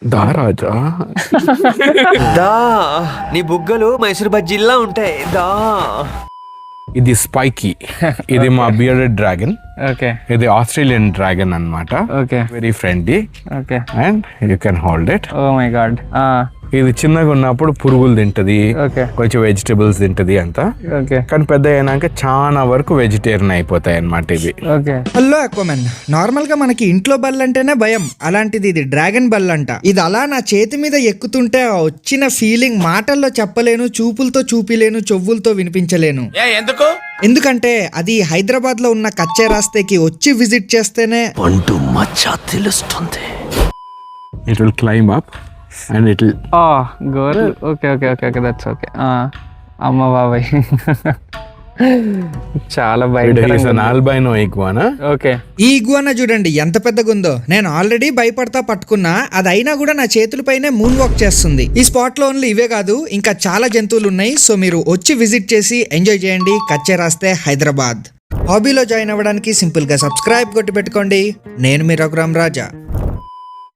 దా రాజా. దా నీ బుగ్గలు మైసూర్ బజ్జీల్లా ఉంటాయి. దా ఇది స్పైకీ. ఇది మా బియర్డెడ్ డ్రాగన్. ఓకే ఇది ఆస్ట్రేలియన్ డ్రాగన్ అన్నమాట. Okay very friendly okay. And you can hold it. Oh my god. ఇది చిన్నగా ఉన్నప్పుడు పురుగులు తింటది, ఓకే కొంచెం వెజిటబుల్స్ తింటది అంతా. ఓకే కానీ పెద్ద అయినాక చాలా వరకు వెజిటేరియన్ అయిపోతాయి అన్నమాట ఇవి. ఓకే. హలో అక్వామన్, నార్మల్ గా మనకి ఇంట్లో బల్ అంటేనే భయం, అలాంటిది ఇది డ్రాగన్ బల్ అంట. ఇది అలా నా చేతి మీద ఎక్కుతుంటే ఆ వచ్చిన ఫీలింగ్ మాటల్లో చెప్పలేను, చూపులతో చూపిలేను, చెవులతో వినిపించలేను. ఎందుకంటే అది హైదరాబాద్ లో ఉన్న కచ్చే రాస్తేకి వచ్చి విజిట్ చేస్తేనే పండు మచ్చ తెలుస్తుంది. It will climb up and it will gore. Okay okay okay okay, that's okay. అమ్మ బాబాయ్, చాలా భయంకరంగా. Albino iguana. ఓకే. ఈ ఇగ్వానా చూడండి ఎంత పెద్దగా ఉందో. నేను ఆల్రెడీ భయపడతా పట్టుకున్నా, అది అయినా కూడా నా చేతులపైనే మూన్ వాక్ చేస్తుంది. ఈ స్పాట్ లో ఓన్లీ ఇవే కాదు, ఇంకా చాలా జంతువులు ఉన్నాయి. సో మీరు వచ్చి విజిట్ చేసి ఎంజాయ్ చేయండి కచ్చే రాస్తే హైదరాబాద్. హాబీలో జాయిన్ అవ్వడానికి సింపుల్ గా సబ్స్క్రైబ్ కొట్టి పెట్టుకోండి. నేను మీ రఘురామ్ రాజా.